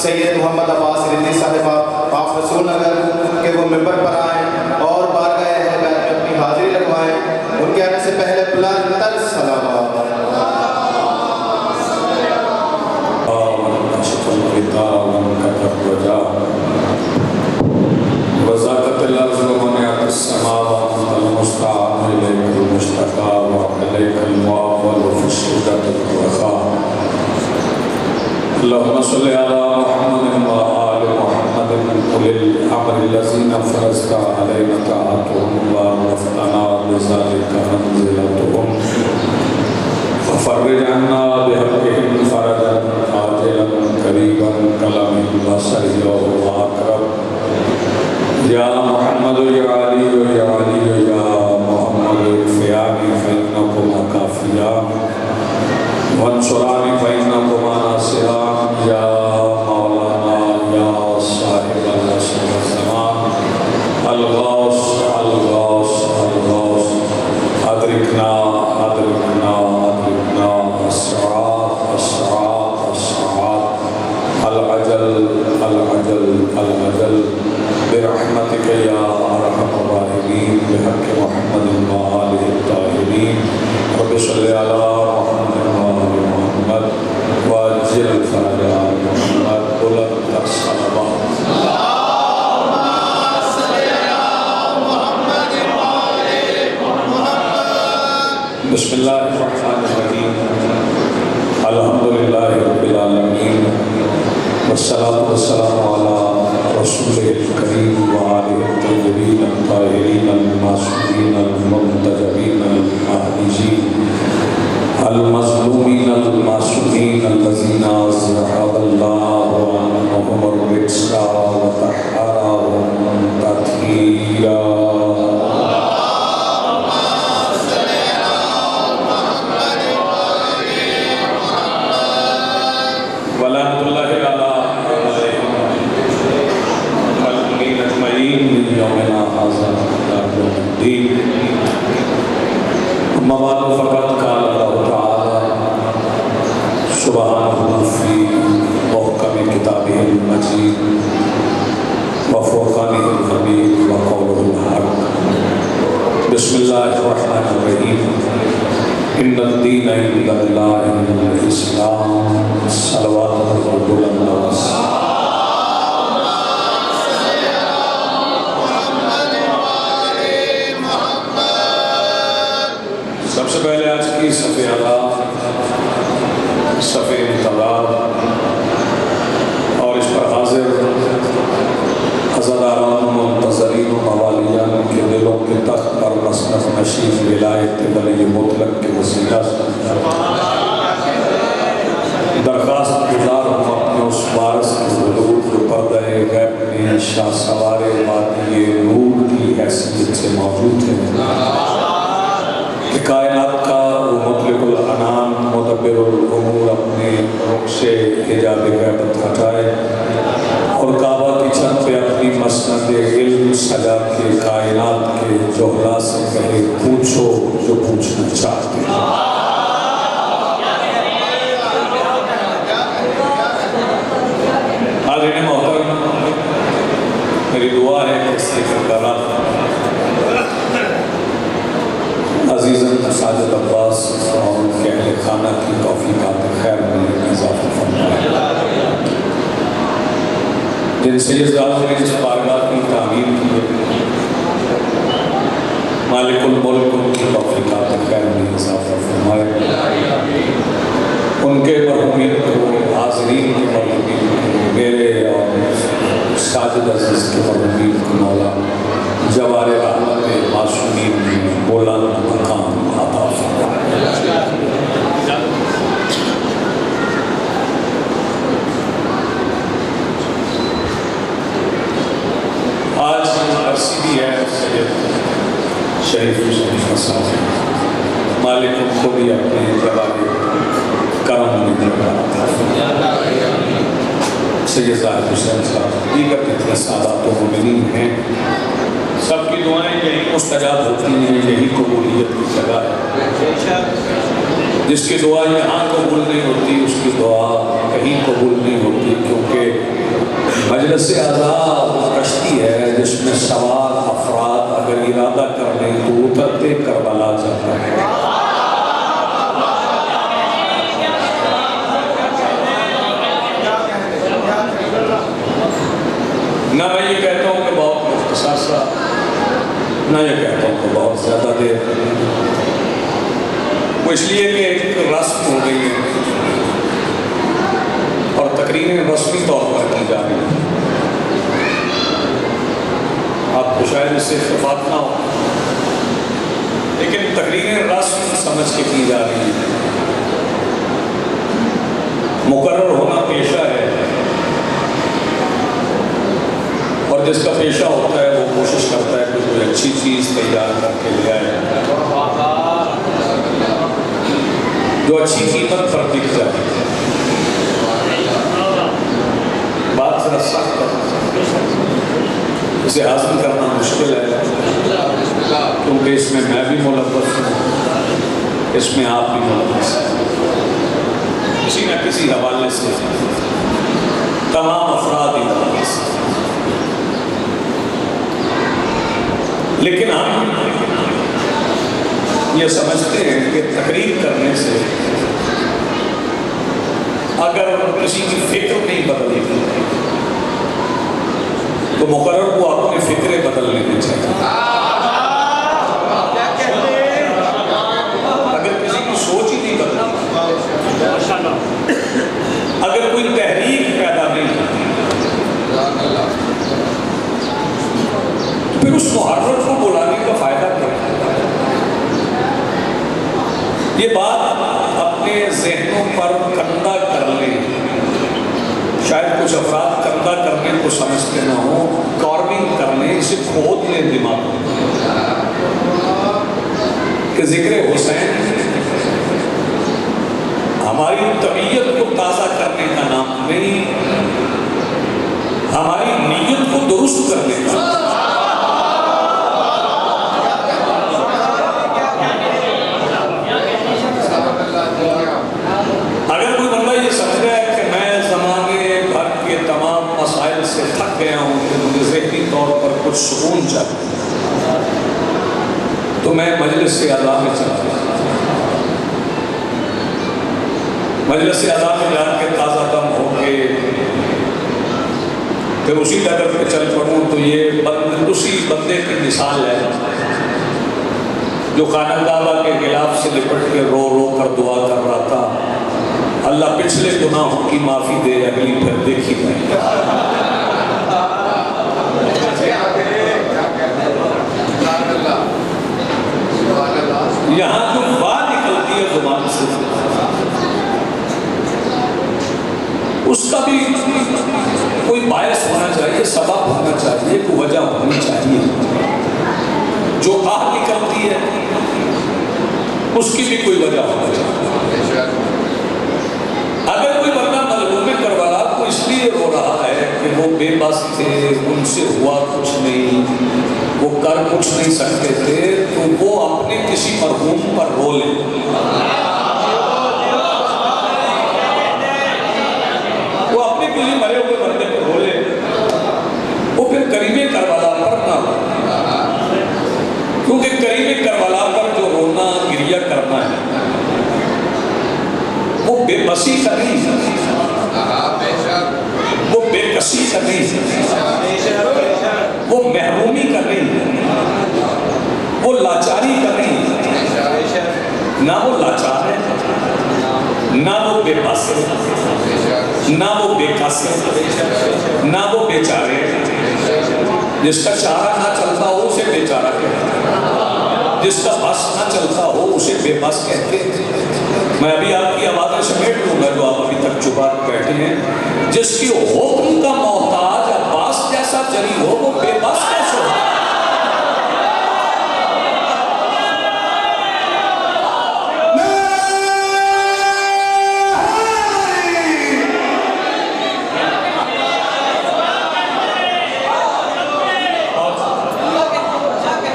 سید محمد عباس رضوی صاحب آپ رسول نگر کہ وہ ممبر پر آئیں اور بارگاہ اہل بیت میں اپنی حاضری لگوائیں. ان کے آنے سے پہلے بلند صلوات. وزاقت الارض ومنعت السماوات المستعان الیک المشتقى والیک المعول فی الشدة والرخاء. اللهم صل على محمد وآل محمد أولي الأمر الذين فرضت علينا طاعتهم وعرفتنا بذلك منزلتهم وفرج عنا بحقهم فرجا عاجلا قريبا كلام البصر وأقرب. يا محمد يا علي يا علي يا محمد ارفعني فإنكما كافيان وانصرني فإنكما ناصران. يا مولانا يا صاحب العصر والزمان الغوث الغوث الغوث أدركنا أدركنا أدركنا الساعات الساعات الساعات العجل العجل العجل برحمتك يا أرحم الراحمين بحق محمد وآله الطاهرين. رب صل على محمد وآل محمد وأجل فرج آل محمد بلند الصلوات. بسم الله الرحمن الرحيم. الحمد لله رب العالمين والصلاة والسلام على رسوله الكريم وآله الطيبين الطاهرين المعصومين المنتجبين المهديين المظلومين المعصومين الذين ذهب الله عنهم الرجس وطهرهم تطهيرا. أما بعد فقد قال الله تعالى سبحانه في محكم كتابه المجيد وفرقانه الحميد وقوله الحق. بسم الله الرحمن الرحيم. إن الدين عند الله الإسلام. صلوات رسول الله. سب سے پہلے آج کی صفحہ اعلیٰ صفحہ انتظار اور اس پر حاضر عزاداران منتظرین و موالیان کے دلوں کے تخت پر مسند نشیب ولایت ولی مطلق کے وسیلہ درخواست گزار ہوں اپنے اس وارث کے ضرور جو پردہ غیب میں شاہ سوار وادی نور کی حیثیت سے موجود ہے کہ کائنات کا وہ مطلق العنان مدبر الامور اپنے رخ سے حجاب غیبت ہٹائے اور کعبہ کی چھت پہ اپنی مسند علم سجا کے کائنات کے جوہلا سے کہے پوچھو جو پوچھنا چاہتے ہیں. حاضرین محترم، میری دعا ہے کہ استغفار کرنا عزیزاً ساجد عباس اور ان کے اہل خانہ کی توفیقات خیر میں اضافہ فرمائے. جن سید ذات نے جس بارگاہ کی تعمیر کی مالک الملک ان کی توفیقات خیر میں اضافہ فرمائے. ان کے مرحومین کو، حاضرین کے مرحومین کو، میرے اور ساجد عزیز کے مرحومین کو مولا جوار رحمت معصومین میں مولانا مقام عطا فرمائے. آج عرصی بھی ہے سید شریف حسین صاحب، مالک ان کو بھی اپنے جوار کرم میں جگہ عطا فرمائے. سید ظاہر حسین صاحب دیگر کتنے سادات و مومنین ہیں، سب کی دعائیں یہی مستجاب ہوتی ہیں، یہی قبولیت کی جگہ ہے. جس کی دعا یہاں قبول نہیں ہوتی اس کی دعا کہیں قبول نہیں ہوتی، کیونکہ مجلس عذاب کشتی ہے جس میں سوار افراد اگر ارادہ کر لیں تو اترتے کربلا جاتا ہے. نہ میں یہ کہتا ہوں کہ بہت مختصر سا، نہ یہ کہتا ہوں کہ بہت زیادہ دیر، وہ اس لیے کہ ایک رسم ہو گئی ہے اور تقریریں رسمی طور پر کی جا رہی ہیں. آپ کو شاید اس سے اتفاق نہ ہو، لیکن تقریریں رسم سمجھ کے کی جا رہی ہیں. مقرر ہونا پیشہ ہے، اور جس کا پیشہ ہوتا ہے وہ کوشش کرتا ہے کہ کوئی اچھی چیز تیار کر کے لے آئے جو اچھی قیمت پر دکھ جائے. بات ذرا سخت ہے، اسے حاصل کرنا مشکل ہے کیونکہ اس میں بھی ملوث ہوں، اس میں آپ بھی ملوث ہیں. کسی نہ کسی حوالے سے تمام افراد ہی ملوث ہیں. لیکن ہم یہ سمجھتے ہیں کہ تقریر کرنے سے اگر کسی کی فکر نہیں بدلے گی تو مقرر کو اپنے فکریں بدل لینے چاہیے. اگر کسی کی سوچ ہی نہیں بدلے، اگر کوئی تحریک پیدا نہیں تو پھر اس محرر کو بلانے کا فائدہ کیا ہے؟ یہ بات اپنے ذہنوں پر کندہ کر لیں. شاید کچھ افراد کندہ کرنے کو سمجھتے نہ ہوں، کارونگ کر لیں، اسے کھود لیں دماغ کہ ذکر حسین ہماری طبیعت کو تازہ کرنے کا نام نہیں، ہماری نیت کو درست کرنے کا. اگر کوئی بندہ یہ سمجھ رہا ہے کہ میں زمانے بھر کے تمام مسائل سے تھک گیا ہوں کہ مجھے ذہنی طور پر کچھ سکون چاہیے، تو میں مجلس اعلیٰ میں چلتا ہوں. مجلس اعلیٰ میں جا کے تازہ دم ہو کے پھر اسی ڈگر پہ چل پڑوں تو یہ اسی بندے کی مثال ہے جو خانہ کعبہ کے غلاف سے لپٹ کے رو رو کر دعا کر رہا تھا، اللہ پچھلے گناہوں کی معافی دے، اگلی پھر دیکھی جائے. یہاں جو بات نکلتی ہے زبان سے اس کا بھی کوئی باعث ہونا چاہیے، سبب ہونا چاہیے، کوئی وجہ ہونی چاہیے. جو آہ نکلتی ہے اس کی بھی کوئی وجہ ہونا چاہیے. اگر کوئی بندہ مظلوم کربلا کو اس لیے رو رہا ہے کہ وہ بے بس تھے، ان سے ہوا کچھ نہیں، وہ کر کچھ نہیں سکتے تھے، تو وہ اپنے کسی مرحوم پر رو لے. وہ اپنے کسی مرے ہوئے بندے پر رو لے، وہ پھر قریب کربلا پر نہ رو، کیونکہ قریب کربلا پر جو رونا گریہ کرنا ہے وہ بے بسی کا نہیں، وہ بے کسی کا نہیں، وہ محرومی کا نہیں، وہ لاچاری کا نہیں. نہ وہ لاچار ہے، نہ وہ بے بس ہے، نہ وہ بے کس ہے، نہ وہ بے چارے. جس کا چارہ نہ چلتا ہو اسے بے چارہ کہتے ہیں، جس کا بس نہ چلتا ہو اسے بے بس کہتے ہیں. میں ابھی آپ کی آوازیں سمیٹ لوں گا جو آپ ابھی تک چھپا بیٹھے ہیں. جس کی حکم کا محتاج عباس جیسا جری ہو وہ بے بس کیسے ہو؟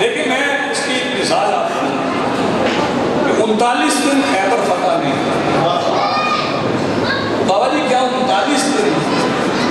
دیکھیں میں اس کی مثال 39 دن خیبر فتح نہیں. بابا جی کیا 39 دن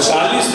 40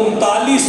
39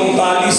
39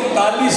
39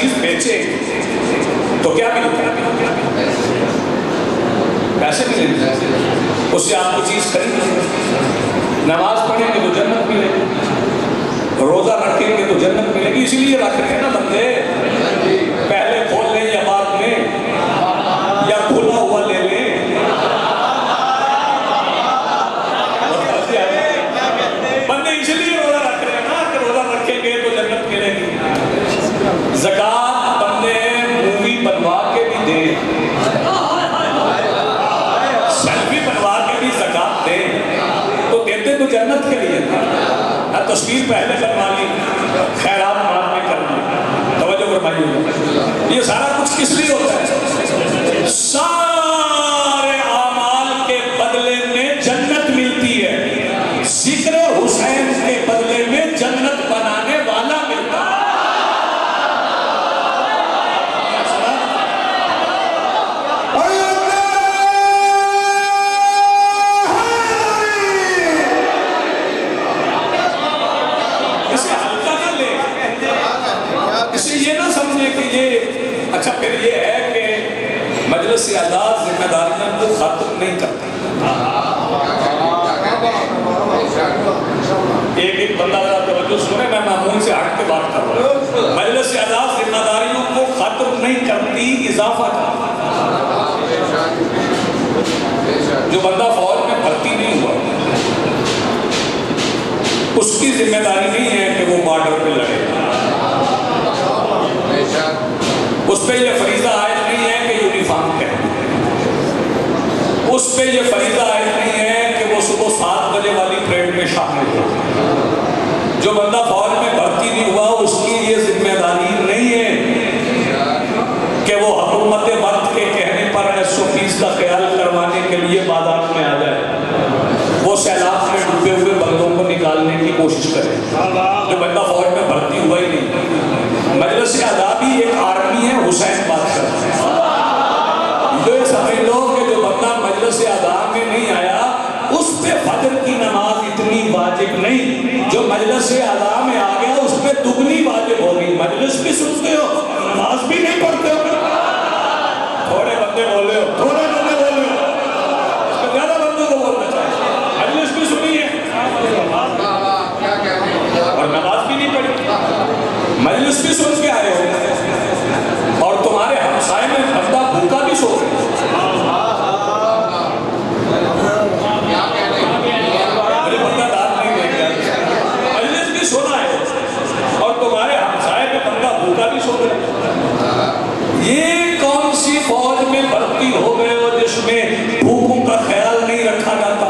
چیز بیچے تو کیا ملتا ہے؟ پیسے ملیں گے، اس سے آپ کو چیز خریدیں، نماز پڑھیں گے تو جنت ملے گی، روزہ رکھیں گے تو جنت ملے گی، اسی لیے رکھ رہے ہیں نا بندے، پہلے کھول لیں یا بعد میں، یا کھلا ہوا لے لیں، بندے اس لیے روزہ رکھ رہے ہیں نا کہ روزہ رکھیں گے تو جنت ملے گی۔ زکوٰۃ بندے مووی بنوا کے بھی دیں، سیلفی بنوا کے بھی زکوٰۃ دیں تو دیتے تو جنت کے لیے نا، تصویر پہلے بنوا لی، خیرات بعد میں کرنا، توجہ فرمائیے۔ یہ سارا کچھ کس لیے ہوتا ہے؟ سارے اعمال کے بدلے میں جنت ملتی ہے، ذکر حسین کے بدلے میں جنت بنانے والا ملتا ہے۔ اسے ہلکا نہ لے، اسے یہ نہ سمجھے کہ یہ اچھا پھر یہ ہے کہ مجلس اعداد ذمہ داریاں کو ختم نہیں کرتی۔ ایک بندہ ذرا توجہ سنے، میں معمول سے ہٹ کے بات کر رہا ہوں۔ مجلس اعداد ذمہ داریوں کو ختم نہیں کرتی، اضافہ کرتی۔ جو بندہ فوج میں بھرتی نہیں ہوا اس کی ذمہ داری نہیں ہے کہ وہ بارڈر پہ لڑے، اس پہ یہ فریضہ عائد نہیں ہے کہ یونیفارم پہنے، اس پہ یہ فریضہ عائد نہیں ہے کہ وہ صبح 7 بجے والی پریڈ میں شامل ہو۔ جو بندہ فوج میں بھرتی نہیں ہوا اس کی یہ ذمہ داری نہیں ہے کہ وہ حکومت وقت کے کہنے پر SOPs کا خیال کروانے کے لیے بازار میں آ جائے، وہ سیلاب میں ڈوبے ہوئے بندوں کو نکالنے کی کوشش کرے۔ جو بندہ فوج میں بھرتی ہوا ہی نہیں، مجلس اعداد ہی ایک آرمی ہے حسین بادشاہ۔ یہ سمجھ لو کہ جو بندہ مجلس اعداد میں نہیں آیا اس پہ فجر کی نماز اتنی واجب نہیں، جو مجلس اعداد میں آ گیا اس پہ دگنی واجب ہوگی۔ مجلس بھی سنتے ہو، نماز بھی نہیں پڑھتے ہو، تھوڑے بندے بولے ہو، تھوڑے بندے بولے ہو، اس پہ زیادہ بندوں کو بولنا چاہیے۔ مجلس بھی سنی ہے اور نماز بھی نہیں پڑھی، مجلس بھی سن کے آئے ہو اور تمہارے ہمسائے میں بندہ بھوکا بھی سو رہے، مجھے بندہ داد نہیں دے گیا، مجلس بھی سنا ہے اور تمہارے ہمسائے میں بندہ بھوکا بھی سو رہے۔ یہ کون سی فوج میں بھرتی ہو گئے ہو جس میں بھوکوں کا خیال نہیں رکھا جاتا؟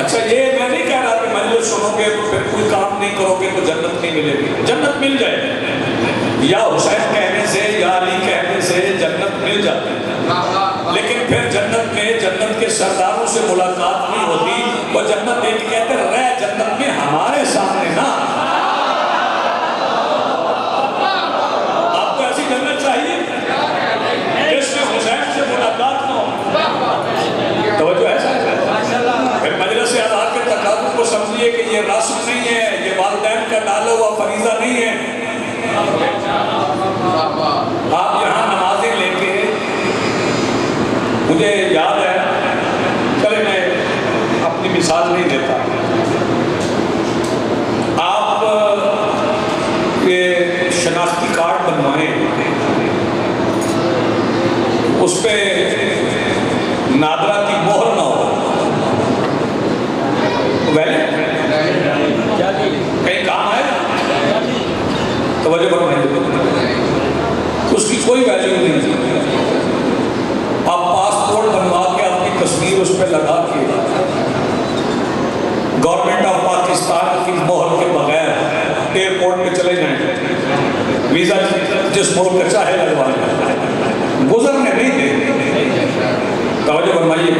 اچھا یہ میں نہیں کہہ رہا کہ مجلس سنو گے تو پھر کوئی کام نہیں کرو گے تو جنت نہیں ملے گی، جنت مل جائے، یا حسین کہنے سے یا علی کہنے سے جنت مل جاتی ہے، لیکن پھر جنت میں جنت کے سرداروں سے ملاقات نہیں ہوتی، وہ جنت ایک کہتے رہے جنت میں ہمارے سامنے نا۔ آپ کو ایسی جنت چاہیے جس میں حسین سے ملاقات نہ ہو؟ توجہ ہے پھر مجلس اعداد کے تقاضوں کو سمجھیے کہ یہ رسم نہیں ہے، یہ والدین کا ڈالا ہوا فریضہ نہیں ہے۔ آپ یہاں نمازیں لے کے، مجھے یاد ہے، چلے میں اپنی مثال نہیں دیتا، آپ یہ شناختی کارڈ بنوائیں، اس پہ نادرا کی مہر نہ ہو، ویلڈ کہیں کام آئے توجہ فرمائیے، اس کی کوئی ویلیو نہیں۔ آپ پاسپورٹ بنوا کے اپنی تصویر اس پہ لگا کے گورنمنٹ آف پاکستان کی مہر کے بغیر ایئرپورٹ پہ چلے جائیں، ویزا جس ملک کا چاہے لگوا لیں، گزرنے نہیں دیں۔ توجہ فرمائیے،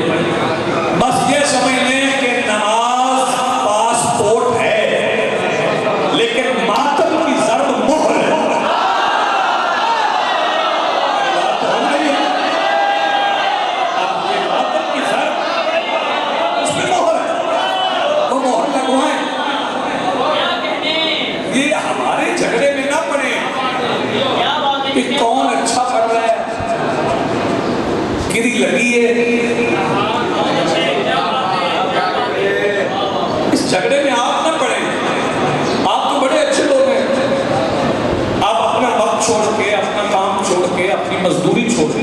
بس یہ سمجھ لیں کہ نماز پاسپورٹ ہے لیکن ماتم کی ضرب مہر ہے۔ ماتم کی ضرب اس پہ مہر ہے، وہ مہر لگوائیں۔ یہ ہمارے جھگڑے میں نہ پڑے کہ کون اچھا پڑھ رہا ہے، کدی لگی ہے، اس جھگڑے میں آپ نہ پڑیں۔ آپ تو بڑے اچھے لوگ ہیں، آپ اپنا وقت چھوڑ کے، اپنا کام چھوڑ کے، اپنی مزدوری چھوڑ کے،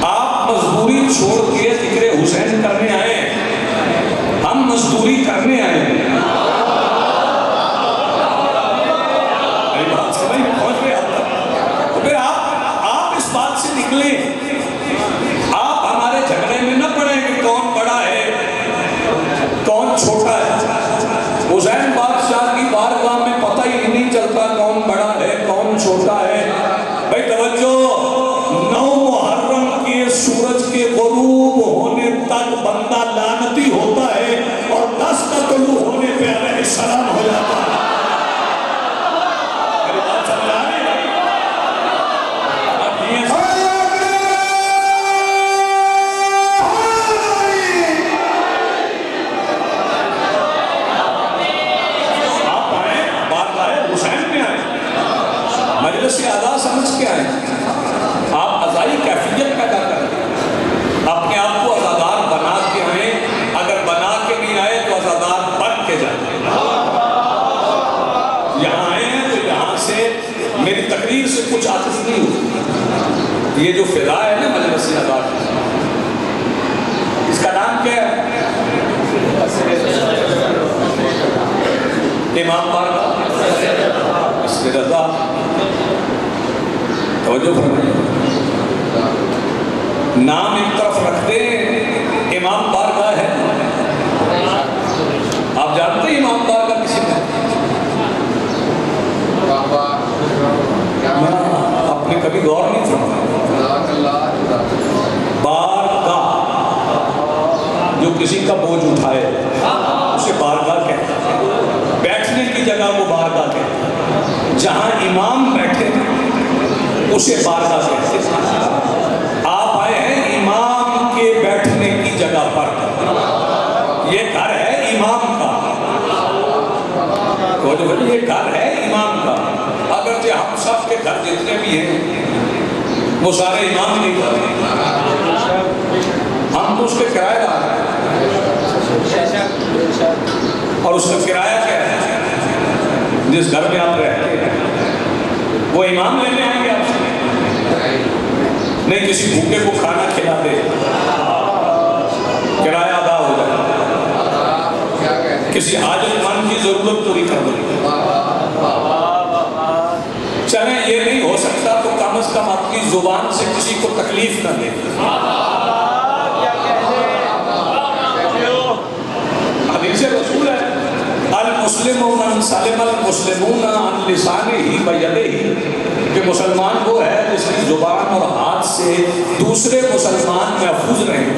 آپ مزدوری چھوڑ کے ذکر حسین کرنے آئے ہیں، ہم مزدوری کرنے آئے ہیں۔ میری بات سمجھ میں پہنچ گئے آپ تک؟ پھر آپ اس بات سے نکلیں، آپ ہمارے جھگڑے میں نہ پڑیں کہ کون بڑا ہے کون چھوٹا ہے۔ حسین بادشاہ کی بارگاہ میں پتہ ہی نہیں چلتا کون بڑا ہے کون چھوٹا ہے۔ بھائی توجہ، 9 محرم کے سورج کے غروب ہونے تک بندہ لعنتی ہوتا ہے اور 10 کا طلوع ہونے پہ علیہ السلام ہو جاتا ہے۔ میری بات سمجھ آ رہی ہے؟ اب یہ آپ آئیں، بات آئے حسین میں آئیں، مجلس ادا سمجھ کے آئیں، آپ ازائی کیفیت پیدا کریں، اپنے آپ کو ازادار بنا کے آئیں، اگر بنا کے نہیں آئے تو ازادار بن کے جائیں۔ یہاں آئے ہیں تو یہاں سے میری تقریر سے کچھ عاطف نہیں ہوتی، یہ جو فضا ہے نا مجلس ادا کی، اس کا نام کیا ہے؟ امام بارگاہ اس میں رضا، توجہ فرمائیے، نام ایک طرف رکھتے ہیں، امام بارگاہ ہے۔ آپ جانتے ہیں امام بارگاہ کسی میں؟ آپ نے کبھی غور نہیں فرمایا؟ بارگاہ جو کسی کا بوجھ اٹھائے اسے بارگاہ کہتے ہیں، بیٹھنے کی جگہ وہ بارگاہ کہتے ہیں، جہاں امام بیٹھے اسے بارگاہ کہتے ہیں۔ آپ آئے ہیں امام کے بیٹھنے کی جگہ پر، یہ گھر ہے امام کا، یہ گھر ہے امام کا، اگرچہ ہم سب کے گھر جتنے بھی ہیں وہ سارے امام نہیں کرتے، ہم تو اس کے کرایہ دار ہیں، اور اس کا کرایہ کیا ہے؟ جس گھر میں آپ رہتے ہیں وہ امام لینے آئیں گے آپ سے؟ نہیں، کسی بھوکے کو کھانا کھلا دے، کرایہ ادا ہو جائے، کسی حاجت مند کی ضرورت پوری کر دے، چلیں یہ نہیں ہو سکتا تو کم از کم اپنی زبان سے کسی کو تکلیف نہ دے۔ حدیث رسول ہے، المسلم من سلم المسلمون عن لسانه ویدہ، کہ مسلمان وہ ہے جس کی زبان اور ہاتھ سے دوسرے مسلمان محفوظ رہیں،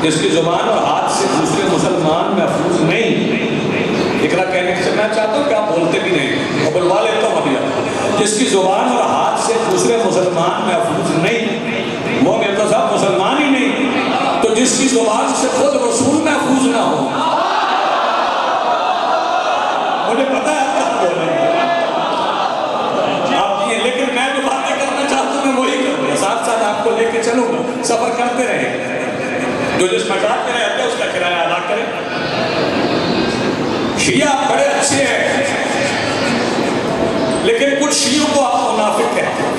جس کی زبان اور ہاتھ سے دوسرے مسلمان محفوظ نہیں۔ اقرا کہنے سے میں چاہتا ہوں کہ آپ بولتے بھی نہیں، اور بلوا لیتا ہوں ابھی آپ، جس کی زبان اور ہاتھ سے دوسرے مسلمان محفوظ نہیں، وہ مرزا صاحب مسلمان ہی نہیں، تو جس کی زبان سے خود رسول محفوظ نہ ہو، مجھے پتا ہے آپ بول رہے ہیں آپ یہ، لیکن میں جو باتیں کرنا چاہتا ہوں میں وہی کروں گا، ساتھ ساتھ آپ کو لے کے چلوں گا، سفر کرتے رہیں، جو جس مقام میں رہتے ہیں اس کا کرایہ ادا کریں۔ شیعہ بڑے اچھے ہیں، لیکن کچھ شیعوں کو آپ منافق کہتے ہیں۔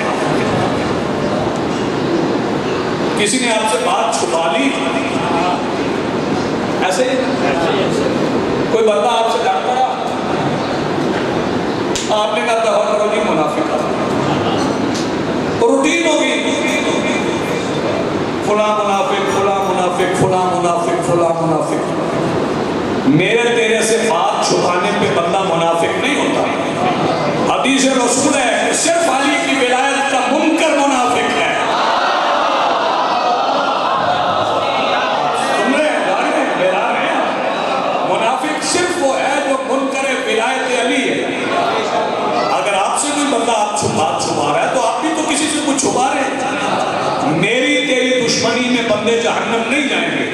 کسی نے آپ سے بات چھپا لی، ایسے کوئی بندہ آپ سے جانتا رہا، آپ نے کہا دعویٰ کرو جی منافق، روٹین ہوگی، فلاں منافق فلاں منافق فلاں منافق فلاں منافق۔ میرے تیرے سے بات چھپانے پہ بندہ منافق نہیں ہوتا، حدیث رسول ہے کہ صرف علی کی ولایت کا منکر منافق ہے۔ سن رہے ہیں، جان رہے ہیں، بیدار ہیں؟ منافق صرف وہ ہے جو منکر ولایت علی ہے۔ اگر آپ سے کوئی بندہ آپ بات چھپا رہا ہے تو آپ بھی تو کسی سے کچھ چھپا رہے ہیں۔ میری تیری دشمنی میں بندے جہنم نہیں جائیں گے۔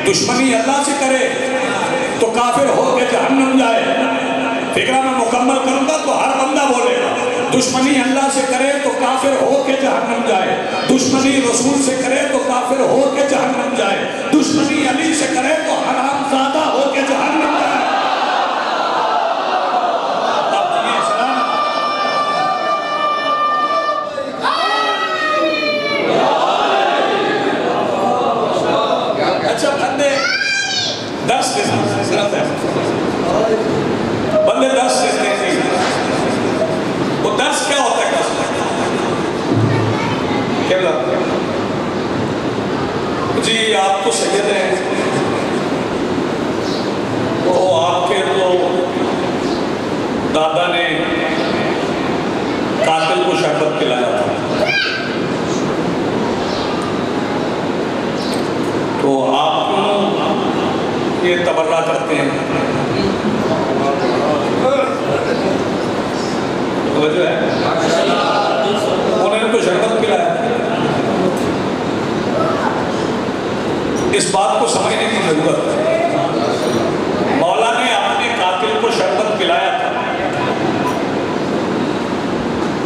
دشمنی اللہ سے کرے تو کافر ہو کے جہنم جائے. فکرہ میں مکمل کروں گا تو ہر بندہ بولے گا. دشمنی اللہ سے کرے تو کافر ہو کے جہنم جائے. دشمنی رسول سے کرے تو کافر ہو کے جہنم جائے. دشمنی علی سے کرے تو حرام زادہ ہو کے جہنم جائے. اچھا بندے 10 بندے 10 لیتے ہیں. وہ 10 کیا ہوتا ہے؟ کیا بلا جی آپ تو سید ہیں تو آپ کے تو دادا نے قاتل کو شربت پلایا تھا تو آپ کیوں یہ تبرہ کرتے ہیں؟ توجہ ہے انہوں نے تو شربت پلایا. اس بات کو سمجھنے کی ضرورت ہے. مولا نے اپنے قاتل کو شربت پلایا تھا.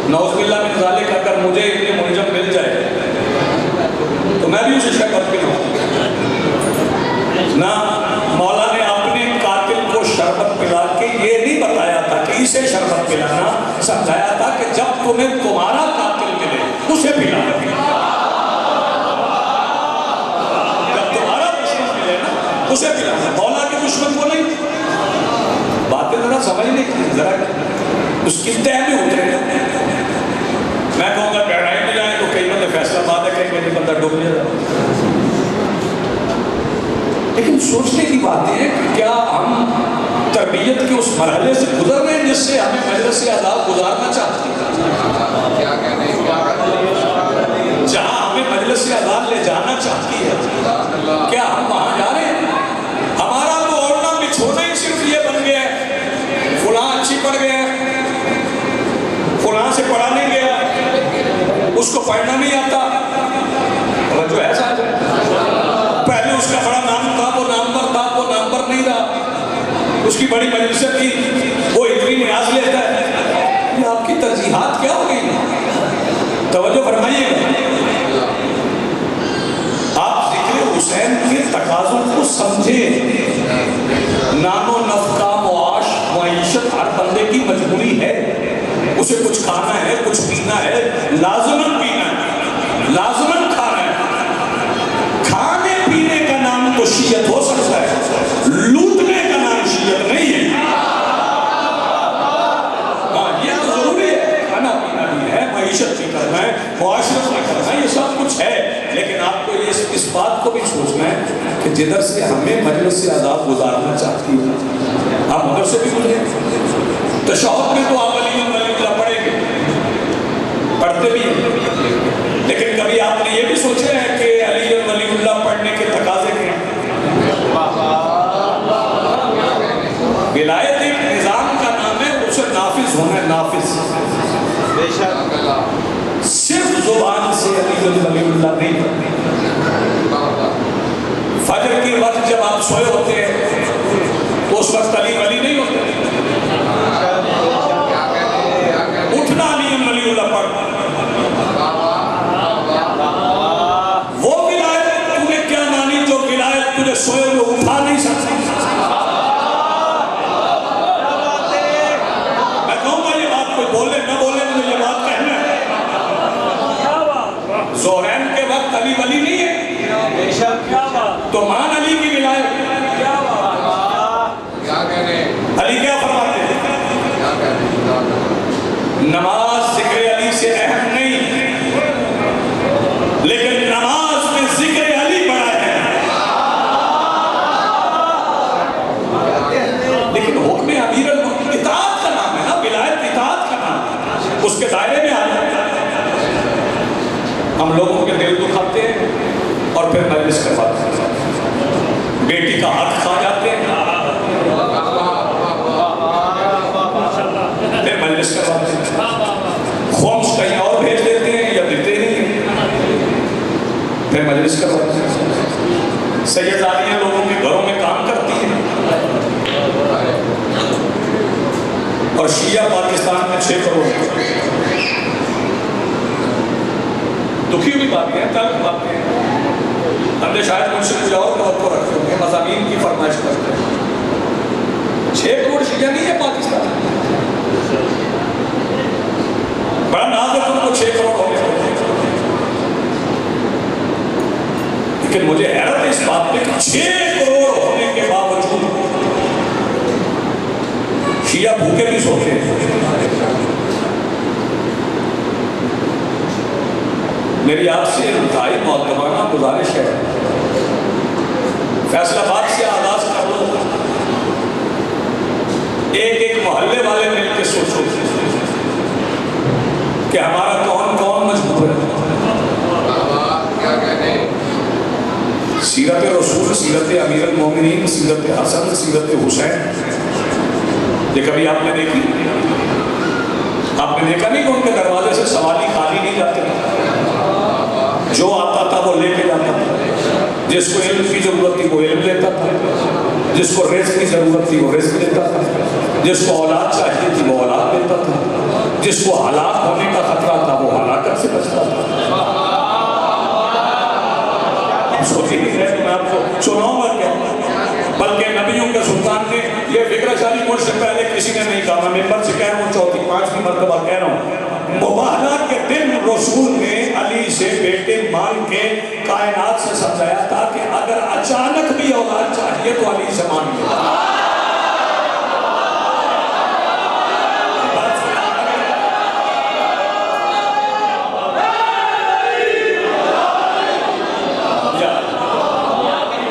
نعوذ باللہ من ذالک اگر مجھے ابن ملجم مل جائے تو میں بھی اسے شربت پلاؤں. نہ مولا نے اپنے قاتل کو شربت پلا کے یہ نہیں بتایا تھا کہ اسے شربت پلانا، سمجھایا تھا کہ جب تمہیں تمہارا قاتل ملے اسے پلانا. جب تمہارا دشمن ملے نا اسے پلانا، مولا کے دشمن کو نہیں. باتیں ذرا سمجھنے کی ذرا اس کی تہ میں اترے. میں کہوں گا گہرائی میں جائیں تو کئی بندے فیصلہ بات ہے، کئی بندہ ڈوب جائے. لیکن سوچنے کی بات ہے کہ کیا ہم تربیت کے اس مرحلے سے گزر رہے ہیں جس سے ہمیں مجلس آداب گزارنا چاہتے ہیں؟ جہاں ہمیں مجلس آداب لے جانا چاہتی ہے کیا ہم وہاں جا رہے ہیں؟ ہمارا تو اوڑھنا بچھونا ہی صرف یہ بن گیا ہے فلاں اچھی پڑھ گیا، فلاں سے پڑھا نہیں گیا، اس کو پڑھنا نہیں آتا. جو ایسا پہلے اس کا بڑا نام تھا، وہ نامور تھا، وہ نامور نہیں رہا. اس کی بڑی مجلسیں تھی، وہ اتنی نیاز لیتا ہے. یہ آپ کی ترجیحات کیا ہو گئی؟ توجہ فرمائیے گا. آپ ذکر حسین کے تقاضوں کو سمجھیں. نام و نفقہ معاش معیشت ہر بندے کی مجبوری ہے. اسے کچھ کھانا ہے، کچھ پینا ہے، لازماً پینا ہے، لازماً کھانا ہے. کھانے پینے کا نام تو شیعت ہو سکتا ہے، لوٹنے کا نام شیعت نہیں ہے. ہاں یہ تو ضروری ہے، کھانا پینا بھی ہے، معیشت بھی کرنا ہے، معاشرت بھی کرنا ہے، یہ سب کچھ ہے. لیکن آپ کو اس بات کو بھی سوچنا ہے کہ جدھر سے ہمیں مجلس سے آداب گزارنا چاہتی ہے ہم ادھر سے بھی گزریں. تشہد میں تو آپ علی اللہ پڑھیں گے، پڑھتے بھی ہیں، لیکن کبھی آپ نے یہ بھی سوچا ہے کہ علی ولی اللہ پڑھنے کے تقاضے کیا ہیں؟ ولایت ایک نظام کا نام ہے، اسے نافذ ہونا ہے. نافذ صرف زبان سے علی ولی اللہ نہیں پڑھتے. فجر کی وقت جب آپ سوئے ہوتے ہیں تو اس وقت علی ولی نہیں ہوتے. اٹھنا علی ولی اللہ پڑھ. وہ ولایت تمہیں کیا مانی جو ولایت تجھے سوئے ہوئے اٹھا نہیں سکتی. میں کہوں گا یہ بات کوئی بولے نہ بولے مجھے یہ بات کہنا ہے. زہرین کے وقت علی ولی نہیں ہے تو مان علی کی ولایت. علی کیا فرماتے ہیں؟ نماز ذکر علی سے اہم نہیں، لیکن نماز میں ذکر علی بڑا ہے. لیکن حکم امیر المؤمنین اطاعت کا نام ہے نا، ولایت اطاعت کا نام ہے، اس کے دائرے میں آ جاتا ہے. ہم لوگوں کے دل دکھاتے ہیں اور پھر مجلس کرواتے ہیں. بیٹی کا حق کھا جاتے ہیں پھر مجلس کرواتے ہیں. خمس کہیں اور بھیج دیتے ہیں یا دیتے نہیں ہیں پھر مجلس کرواتے ہیں. سیداریاں لوگوں اور شیعہ پاکستان میں 6 کروڑ. دکھی ہوئی باتیں ہیں، تلخ باتیں ہیں. ہم نے شاید مجھ سے کچھ اور توقع رکھے ہوں گے، مضامین کی فرمائش کرتے ہیں. 6 کروڑ شیعہ نہیں ہے پاکستان میں. بڑا ناز ہے تم کو 6 کروڑ ہونے کو. لیکن مجھے حیرت ہے اس بات میں کہ 6 کروڑ ہونے کے باوجود شیعہ بھوکے بھی سوتے ہیں. میری آپ سے انتہائی معتبرانہ گزارش ہے، فیصل آباد سے آغاز کر لو، ایک محلے والے مل کے سوچو کہ ہمارا کون کون مجبور ہے. سیرت رسول، سیرت امیر المومنین، سیرت حسن، سیرت حسین، یہ کبھی آپ نے دیکھی؟ آپ نے دیکھا نہیں کہ ان کے دروازے سے سوالی خالی نہیں جاتے؟ جو آتا تھا وہ لے کے جاتا تھا. جس کو علم کی ضرورت تھی وہ علم لیتا تھا، جس کو رزق کی ضرورت تھی وہ رزق لیتا تھا، جس کو اولاد چاہیے تھی وہ اولاد لیتا تھا، جس کو ہلاک ہونے کا خطرہ تھا وہ ہلاکت سے بچتا تھا. سوچی نہیں ہے کہ میں آپ کو چناؤں گا کیا؟ بلکہ نبیوں کے سلطان نے یہ فکر شالی مجھ سے پہلے کسی نے نہیں کہا. میں ممبر سے کہہ رہا ہوں، 4تھی 5ویں مرتبہ کہہ رہا ہوں، مباہلہ کے دن رسول نے علی سے بیٹے مانگ کے کائنات سے سمجھایا تھا کہ اگر اچانک بھی اولاد چاہیے تو علی سے مانگ لے.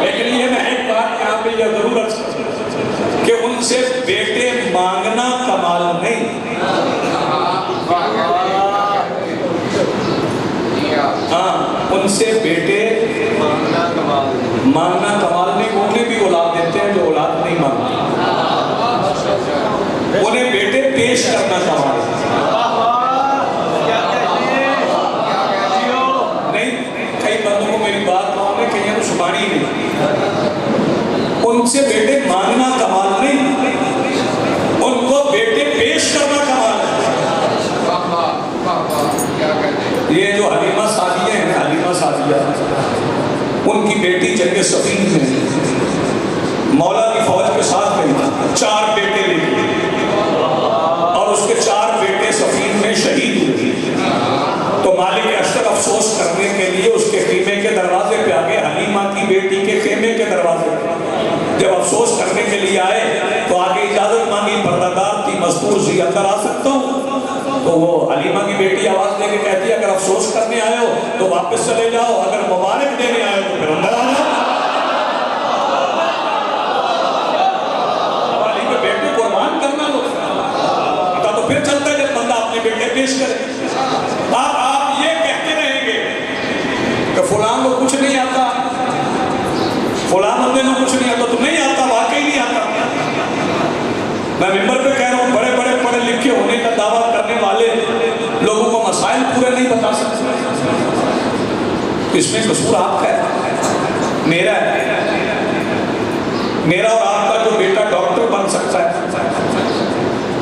لیکن یہ میں ایک بات یہاں پہ یہ ضرورت کہ ان سے بیٹے مانگنا کمال نہیں. ہاں، ان سے بیٹے مانگنا کمال نہیں. وہ انہیں بھی اولاد دیتے ہیں جو اولاد نہیں مانگتے. انہیں بیٹے پیش کرنا کمال نہیں. کئی بندوں کو میری بات ماننے کہیں تو سمانی نہیں. ان سے بیٹے مانگنا کمال نہیں، ان کو بیٹے پیش کرنا کمال ہے. یہ جو حلیمہ سعدیہ ہیں، حلیمہ سعدیہ، ان کی بیٹی جنگ صفین میں مولا کی فوج کے ساتھ گئی، 4 بیٹے لے گئی اور اس کے 4 بیٹے صفین میں شہید ہوئے. تو مالک اشتر افسوس کرنے کے لیے اس کے خیمے کے دروازے پہ آگے، حلیمہ کی بیٹی کے خیمے کے دروازے پہ جب افسوس کرنے کے لیے آئے تو آگے اجازت مانگی، پردہ دار تھی، مستور سی، اندر آ سکتا ہوں؟ تو وہ حلیمہ کی بیٹی آواز دے کے کہتی ہے اگر افسوس کرنے آئے ہو تو واپس چلے جاؤ، اگر مبارک دینے آئے ہو تو پھر اندر آ جاؤ. علی کے بیٹے قربان کرنا لو تھا تو پھر چلتا ہے جب بندہ اپنے بیٹے پیش کرے. آپ یہ کہتے رہیں گے کہ فلاں کو کچھ نہیں آتا، فلاں بندے کو کچھ نہیں آتا، تو نہیں آتا، واقعی نہیں آتا. میں ممبر پہ کہہ رہا ہوں، بڑے بڑے پڑھے لکھے ہونے کا دعویٰ کرنے والے لوگوں کو مسائل پورے نہیں بتا سکتے. اس میں قصور آپ کا ہے، میرا ہے. میرا اور آپ کا جو بیٹا ڈاکٹر بن سکتا ہے،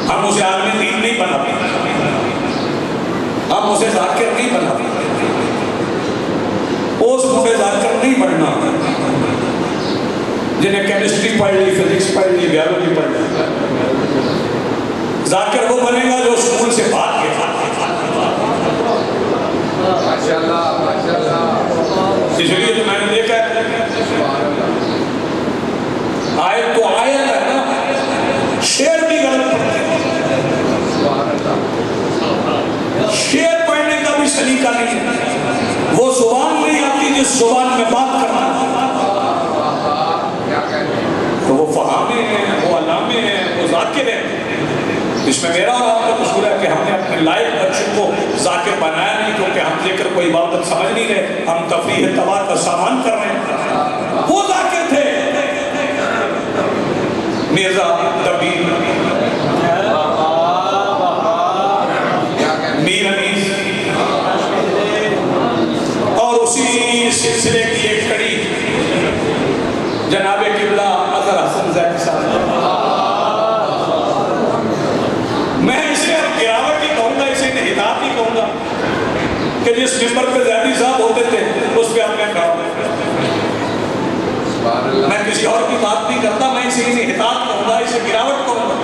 ہم اسے عالم دین نہیں بناتے، ہم اسے ذاکر نہیں بناتے. اس بوڑھے ذاکر نہیں بننا جنہیں کیمسٹری پڑھ لی، فزکس پڑھ لی، بیولوجی پڑھ لی. ذاکر وہ بنے گا جو اسکول سے بھاگ کے اس لیے تو میں نے دیکھا آیت تو آیت ہے نا، شعر بھی غلط پڑھتے ہیں. شعر پڑھنے کا بھی سلیقہ نہیں ہے. وہ زبان نہیں آتی جس زبان میں بات کرنا. تو وہ فہامے ہیں، وہ علامے ہیں، وہ ذاکر ہیں. اس میں میرا اور آپ کا قصور ہے کہ ہم نے اپنے لائق بچوں کو ذاکر بنایا نہیں، کیونکہ ہم ذکر کو عبادت سمجھ نہیں رہے، ہم تفریح تباہ کا سامان کر رہے ہیں. وہ ذاکر تھے مرزا دبیر، میر انیس، اور اسی سلسلے کی ایک کڑی جناب قبلہ اظہر حسن زیدی صاحب. کہوں گا کہ جس ممبر پہ زیدی صاحب ہوتے تھے اس پہ اپنے کام میں کسی اور کی بات نہیں کرتا، میں اسے انحطاط کہوں گا، اسے گراوٹ کہوں گا۔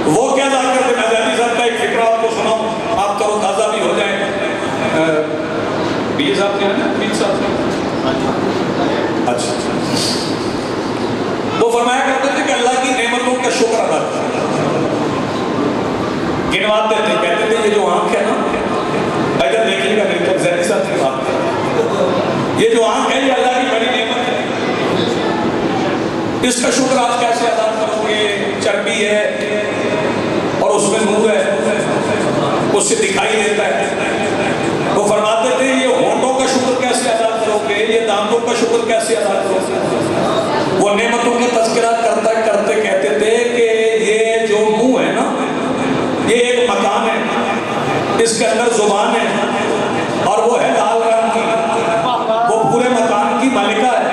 وہ کیا ظاہر کرتے؟ میں زیدی صاحب کا ایک فکرہ آپ کو سناؤں، آپ تر و تازہ بھی ہو جائیں۔ پیر صاحب کیا ہے نا؟ پیر صاحب اچھا وہ فرمایا کرتے تھے کہ اللہ کی نعمتوں کا شکر ادا کریں، گنواتے تھے، کہتے تھے یہ جو آنکھ ہے نا، ادھر دیکھیے گا نہیں تو زیدی صاحب کی بات ہے، یہ جو آنکھ ہے یہ اللہ کی بڑی نعمت ہے، اس کا شکر آپ کیسے ادا کرو گے؟ چربی ہے اور اس میں نور ہے، اس سے دکھائی دیتا ہے۔ وہ فرماتے تھے یہ ہونٹوں کا شکر کیسے ادا کرو گے؟ یہ دانتوں کا شکر کیسے ادا کرو گے؟ وہ نعمتوں کا تذکرہ کرتے کرتے کہتے تھے کہ یہ جو منہ ہے نا، یہ ایک مکان ہے، اس کے اندر زبان ہے اور وہ ہے لال رنگ کی، وہ پورے مکان کی مالکہ ہے،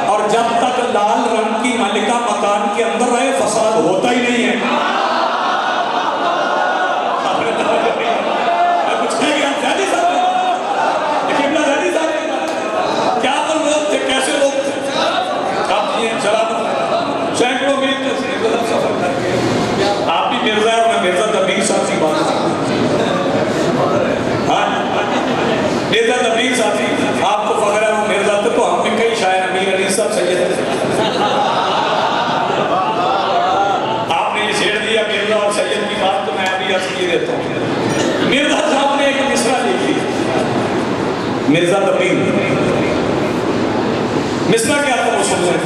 اور جب تک لال رنگ کی مالکہ مکان کے اندر رہے فساد ہوتا ہی نہیں ہے۔ آپ بھی مرزا ہے اور میں مرزا تبلیغ صاحب کی بات کرتا ہوں۔ ہاں مرزا تبلیغ صاحب آپ کو فخر ہے وہ مرزا تھے، تو ہم نے کئی شاعر امیر علی صاحب سید تھے، آپ نے یہ چھیڑ دیا مرزا اور سید کی بات، تو میں ابھی عرض کیے دیتا ہوں۔ مرزا صاحب نے ایک مصرع لکھی، مرزا تبلیغ، مصرع کیا تھا وہ سن لیں۔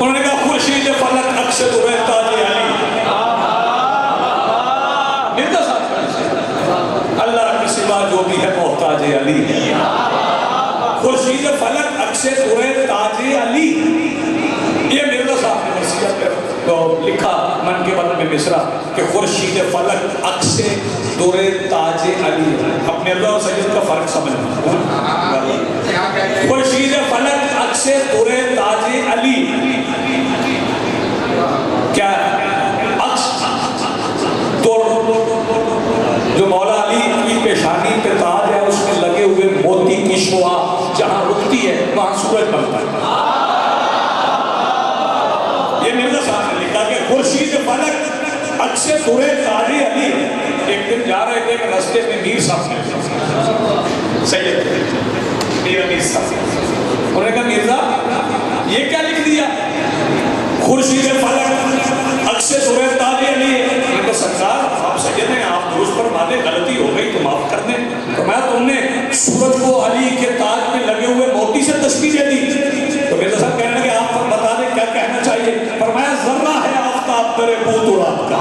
انہوں نے کہا خورشید فلک عکس درے تاج علی، مرزا صاحب اللہ کے سوا جو بھی ہے محتاج علی، خورشید فلک عکس درے تاج علی، یہ مرزا صاحب نے وصیت کو لکھا من کے بدل میں مصرع کہ خورشید فلک عکس درے تاج علی۔ اب مرزا اور سید کا فرق سمجھنا، خورشید فلک عکس درے تاج علی کیا عکس جو مولا علی کی پیشانی پہ تاج ہے، اس میں لگے ہوئے موتی کی شعاع جہاں رکتی ہے وہاں سورج بنتا ہے۔ یہ مرزا صاحب نے لکھا کہ خورشید فلک عکس درے تاج علی۔ ایک دن جا رہے تھے کہ راستے میں میر صاحب نے سید میر علی صاحب، انہوں نے کہا مرزا یہ کیا لکھ دیا؟ خورشید فلک عکس درے تاج علی۔ میں کہا سرکار آپ سید ہیں، آپ درست فرما دیں، غلطی ہو گئی تو معاف کر دیں۔ تو میں تم نے سورج کو علی کے تاج میں لگے ہوئے موتی سے تشبیہ دے دی۔ تو مرزا صاحب کہنے لگے آپ بتا دیں کیا کہنا چاہیے؟ فرمایا ذرہ ہے آفتاب درے بو تراب کا،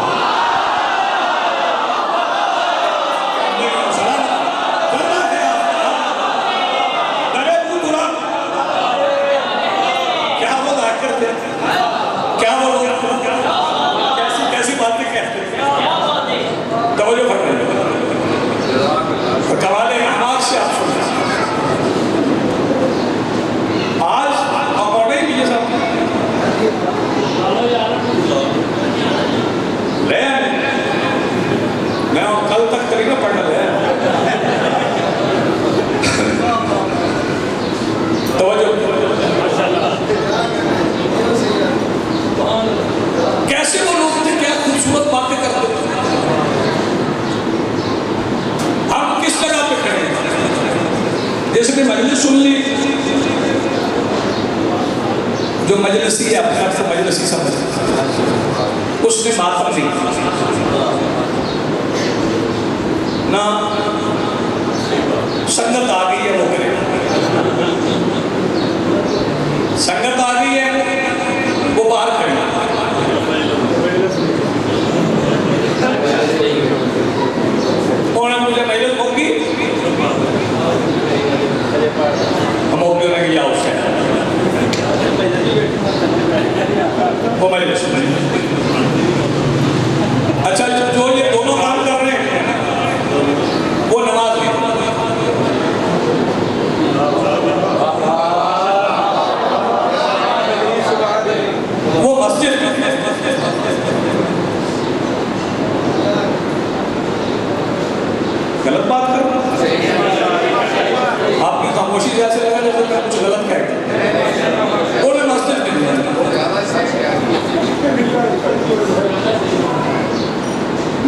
مجلس سن لی، جو مجلسی ہے اپنے آپ سے مجلسی سمجھ اس نے بات نہیں نہ سنگت آ گئی ہے، وہ کرے سنگت آ گئی ہے وہ باہر کھڑی، انہوں نے مجھے مجلس ہوگی ہم اوپیوں نے کیا اس سے وہ مجلس۔ اچھا جو یہ دونوں کام کر رہے ہیں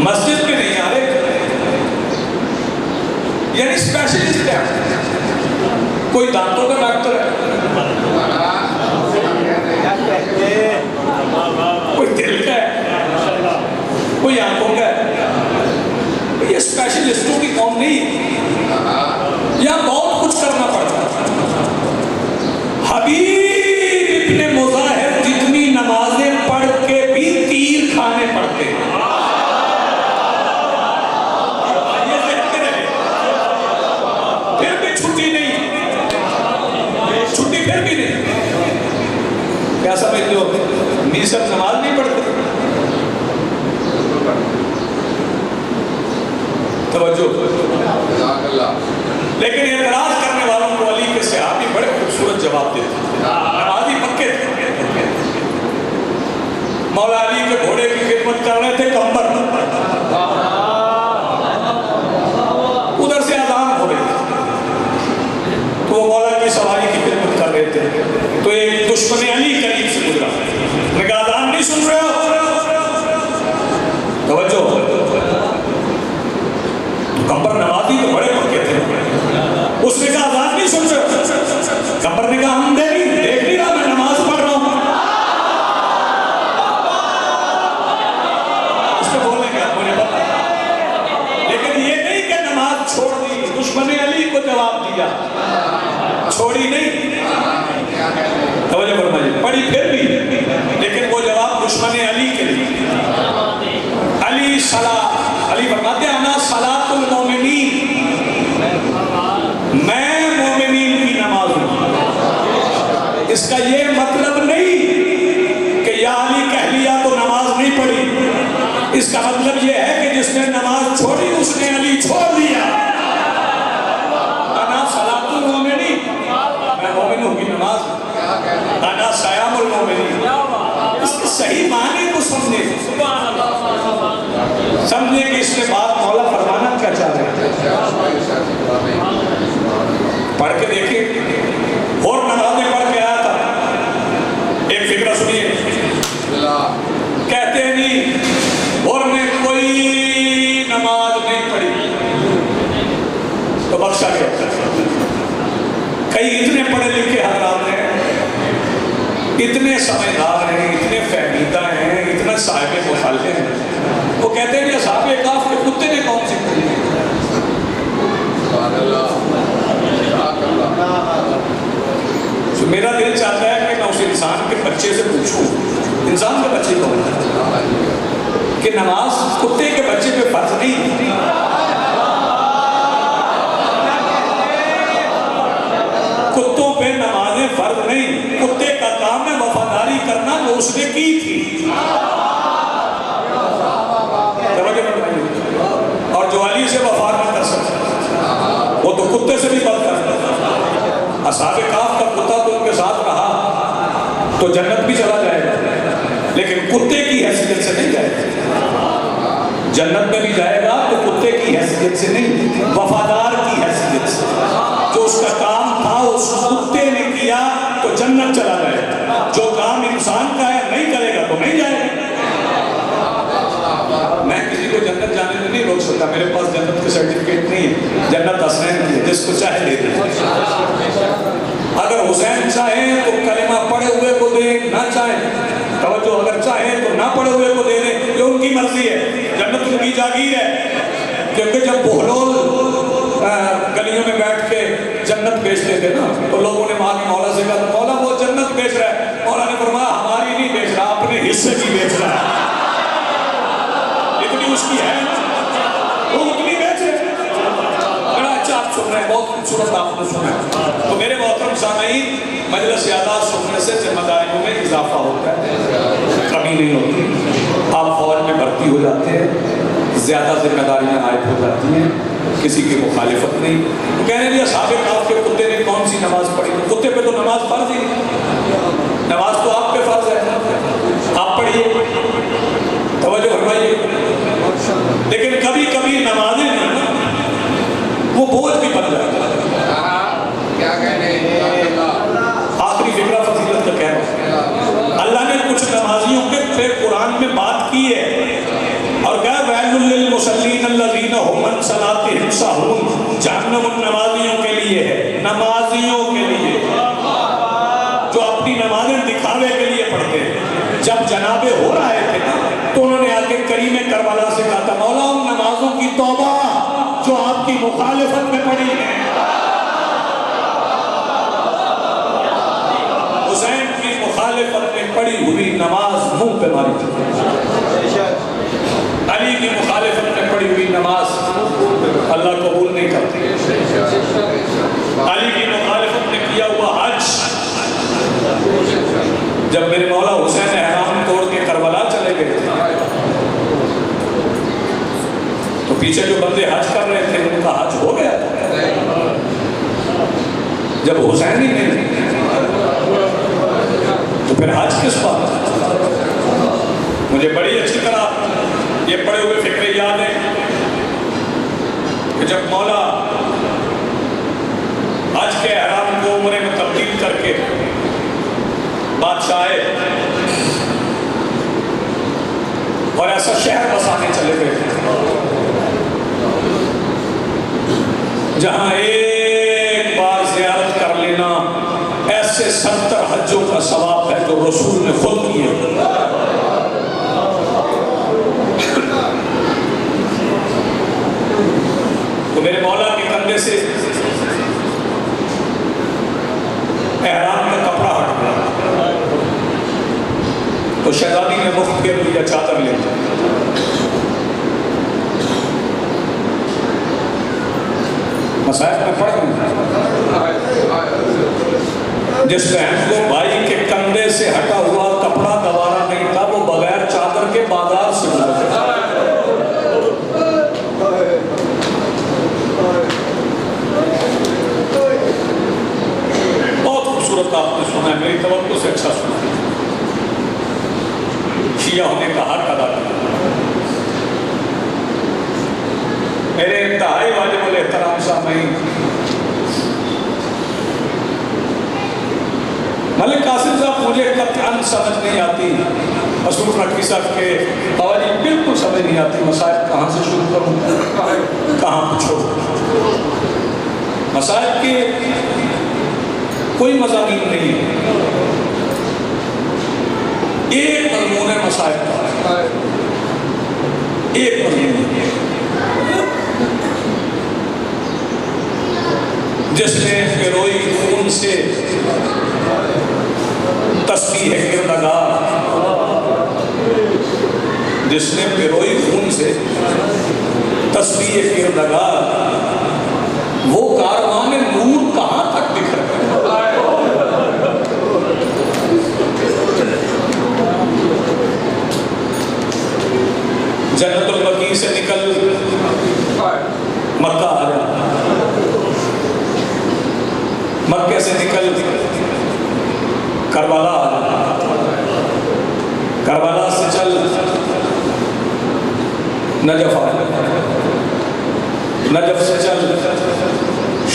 مسجد میں نہیں آ رہے، یعنی اسپیشلسٹ ہے، کوئی دانتوں کا ڈاکٹر ہے، کوئی دل کا ہے، کوئی آنکھوں کا ہے. یہ اسپیشلسٹوں کی قوم نہیں، یہاں بہت کچھ کرنا پڑتا ہے. حبیب ابن مظاہر جتنی نمازیں پڑھ کے بھی تیر کھانے پڑتے ہیں. پھر بھی چھٹی نہیں، چھٹی پھر بھی نہیں. کیا سمجھتے ہو؟ میر صاحب نماز نہیں پڑھتے؟ توجہ. لیکن اعتراض کرنے والوں کو علی کے صحابی بڑے خوبصورت جواب دیتے ہیں. نمازی پکے تھے، مولا علی کے گھوڑے کی خدمت کر رہے تھے. کمبر ادھر سے اذان ہو رہی تھی تو وہ مولا کی سواری کی خدمت کر رہے تھے، تو ایک دشمن علی قریب سے گزرا. میں کہا اذان نہیں سن رہے ہو؟ توجہ. کمبر نمازی تو بڑے پکے تھے، اس نے کہا اذان نہیں سن رہے؟ کمبر نے کہا ہم دیکھ نہیں رہا، میں نماز پڑھ رہا ہوں. اس کو بولیں گے مجھے پتا، لیکن یہ نہیں کہ نماز چھوڑ دی. دشمن علی کو جواب دیا، چھوڑی نہیں. توجہ فرمائیے، پڑھی پھر بھی، لیکن وہ جواب دشمن علی کے لیے. علی علی فرماتے ہیں انا صلاۃ المومنین، میں مومنین کی نماز ہوں. اس کا یہ مطلب نہیں کہ یا علی کہہ لیا تو نماز نہیں پڑھی. اس کا مطلب یہ ہے کہ جس نے نماز چھوڑی اس نے علی چھوڑ دیا. انا صلاۃ المومنین، میں مومنوں کی نماز ہوں. انا صیام المومنین. اس کے صحیح معنی کو سمجھے، سمجھے کہ اس کے بعد مولا فرمانا کیا چاہ رہے ہیں. پڑھ کے دیکھیں، اور نمازیں پڑھ کے آیا تھا. ایک فکرہ سنیے، کہتے ہیں نہیں اور نے کوئی نماز نہیں پڑھی تو بخشا گیا. کئی اتنے پڑھے لکھے حضرات ہیں، اتنے سمجھدار ہیں، اتنے فہمیدہ ہیں، اتنا صاحب مطالعے ہیں، وہ کہتے ہیں کہ اصحاب کہف کے کتے نے کون سی پڑھی؟ تو میرا دل چاہتا ہے کہ میں اس انسان کے بچے سے پوچھوں، انسان کے بچے کو کہ نماز کتے کے بچے پہ فرض نہیں. کتوں پہ نمازیں فرض نہیں، کتے کا کام ہے وفاداری کرنا جو اس نے کی تھی. اور جو علی سے وفا نہ کر سکتا وہ تو کتے سے بھی بات کرتا. اصحاب کہف کا کتا تو ان کے ساتھ رہا تو جنت بھی چلا جائے گا، لیکن کتے کی حیثیت سے نہیں جائے گا. جنت میں بھی جائے گا تو کتے کی حیثیت سے نہیں، وفادار کی حیثیت سے. جو اس کا کام تھا اس کتے نے کیا تو جنت چلا جائے گا. جو کام انسان کا ہے نہیں کرے گا تو نہیں جائے گا. میں کسی کو جنت جانے میں نہیں روک سکتا، میرے پاس جنت کے سرٹیفکیٹ نہیں ہے. جنت حسنین کی ہے، جس کو چاہے دے دیں. اگر حسین چاہیں تو کلمہ پڑھے ہوئے کو دیں، نہ چاہیں توجہ، اگر چاہیں تو نہ پڑھے ہوئے کو دے دیں، یہ ان کی مرضی ہے. جنت ان کی جاگیر ہے. کیونکہ جب بہلول گلیوں میں بیٹھ کے جنت بیچتے تھے نا تو لوگوں نے وہاں کے مولا سے کہا مولا وہ جنت بیچ رہا ہے. مولا نے فرمایا ہماری نہیں بیچ رہا، اپنے حصے کی بیچ رہا ہے. اتنی اس کی ہے وہ اتنی بیچ رہے. بڑا اچھا آپ سن رہے ہیں، بہت خوبصورت آپ نے سنا. تو میرے محترم سامعین، مجلس یادات سننے سے ذمہ داریوں میں اضافہ ہوتا ہے، کمی نہیں ہوتی. آپ فوج میں بھرتی ہو جاتے ہیں، زیادہ ذمہ داریاں عائد ہو جاتی ہیں، کسی کی مخالفت نہیں. کہنے لیا اصحاب کہف کے کتے نے کون سی نماز پڑھی؟ کتے پہ تو نماز فرض ہی نہیں. نماز تو آپ پہ فرض ہے، آپ پڑھیے. توجہ فرمائیے. لیکن کبھی کبھی نمازیں وہ بوجھ بھی بن جاتا ہے. آخری فکرہ فضیلت کا کہہ رہا ہوں. اللہ نے کچھ نمازیوں کے قرآن میں بات کی ہے اور کہا ویل للمصلین الذین هم عن صلاتهم ساہون، جہنم ان نمازیوں کے لیے ہے، نمازیوں کے لیے جو اپنی نمازیں دکھاوے کے لیے پڑھتے ہیں۔ جب جنابے ہو رہے تھے تو انہوں نے آ کے کریم کربلا سے کہا تھا مولا ان نمازوں کی توبہ جو آپ کی مخالفت میں پڑھی ہے۔ حسین کی مخالفت میں پڑھی ہوئی نماز منہ پہ ماری تھی، علی کی مخالفت میں پڑھی ہوئی نماز اللہ قبول نہیں کرتی، علی کی مخالفت میں کیا ہوا حج۔ جب میرے مولا حسین احرام توڑ کے کربلا چلے گئے تو پیچھے جو بندے حج کر رہے تھے ان کا حج ہو گیا تھا۔ جب حسین ہی نہیں تو پھر حج کس بات؟ مجھے بڑی اچھی طرح یہ پڑے ہوئے فکرے یاد ہیں کہ جب مولا حج کے احرام کو عمرے میں تبدیل کر کے بادشاہ اور ایسا شہر بسانے چلے گئے جہاں ایک بار زیارت کر لینا ایسے 70 حجوں کا ثواب ہے جو رسول نے خود کیے۔ تو میرے مولا کے کندھے سے احرام کا کپڑا ہٹ گیا تو شہزادی نے مفت پھیر لیا، چادر لے لیا۔ مسائل میں پڑھ گئے جس بہن کو بھائی کے کندھے سے ہٹا ہوا کپڑا گوارا نہیں تھا وہ بغیر چادر کے بازار سے گزرے۔ بہت خوبصورت آپ نے سنا ہے، میری توقع سے اچھا سنا ہے، شیعہ ہونے کا حق ادا کیا۔ میرے انتہائی واجب الاحترام سامعین، ملک قاسم صاحب مجھے قطعاً سمجھ نہیں آتی، مسعود نقوی صاحب کے قوالی بالکل سمجھ نہیں آتی، مسائل کہاں سے شروع کروں کہاں پہ چھوڑوں۔ مسائل کے کوئی مضامین نہیں ہے، ایک مضمون ہے مسائل کا، ایک مضمون ہے جس نے پیروئی خون سے تسبیح کردگار، جس نے پیروئی خون سے تسبیح کردگار، وہ کاروان نور کہاں تک دکھ رہا ہے؟ جنت البقیع سے نکل مکہ آ جا، مکہ سے نکل کربلا آ جا، کربلا سے چل نجف آ جا، نجف سے چل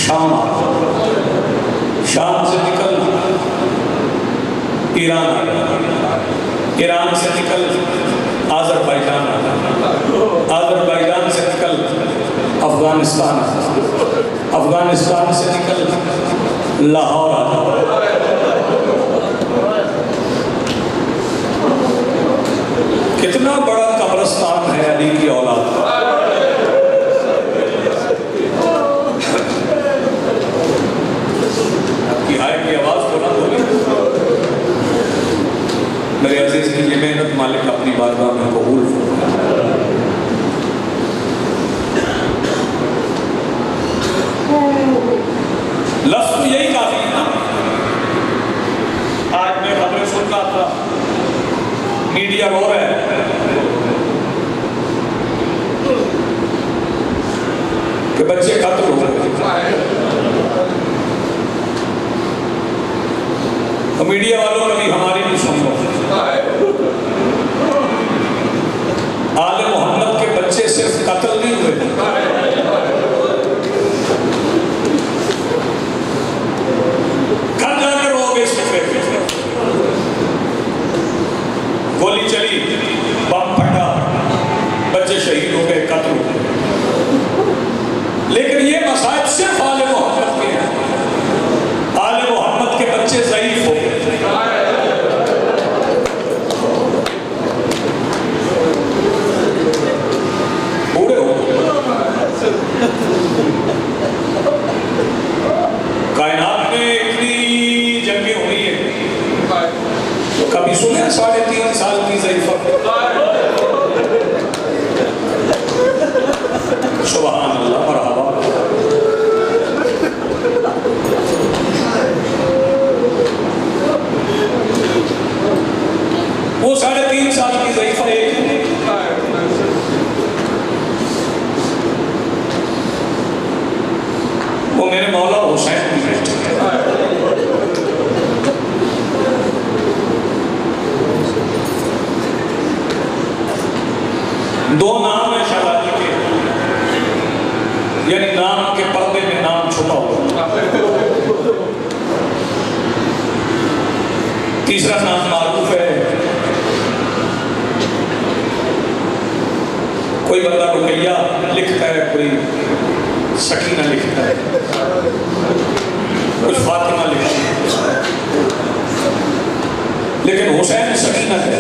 شام آ جا، شام سے نکل ایران آ جا، ایران سے نکل آذربائیجان آ جا، آذربائیجان سے نکل افغانستان آ جا، افغانستان سے نکل لاہور آ جا۔ کتنا بڑا قبرستان ہے علی کی اولاد کا۔ آپ کی ہائے کی آواز بلند ہوگی۔ میرے عزیز کی یہ محنت مالک اپنی بارگاہ میں قبول فرمائے۔ لفظ تو یہی کافی ہے نا۔ آج میں خبریں سن رہا تھا، میڈیا رو رہا ہے کہ بچے قتل ہو گئے، تو میڈیا والوں نے بھی ہماری بھی سن لو۔ آل محمد کے بچے صرف قتل نہیں ہوئے، گھر جا کے رو گے اس فکرے پہ، گولی چلی، بم پھٹا، بچے شہید ہو گئے، قتل ہو گئے۔ لیکن یہ مصائب صرف آل محمد کے ہیں. آل محمد کے بچے ضعیف ہو گئے، بوڑھے ہو گئے. کائنات میں اتنی جنگیں ہوئی ہیں، کبھی سنے 3.5 سال کی ضعیفہ؟ سبحان اللہ، مرحبا. وہ 3.5 سال کی ضعیفہ ایک وہ میرے مولا حسین بھی بیٹھے ہیں. دو نام ہیں شہزادی کے، یعنی نام کے پردے میں نام چھپا ہوا. تیسرا نام معروف ہے، کوئی بندہ رقیہ لکھتا ہے، کوئی سکینہ لکھتا ہے، کچھ فاطمہ لکھتا ہے، لیکن حسین سکینہ ہے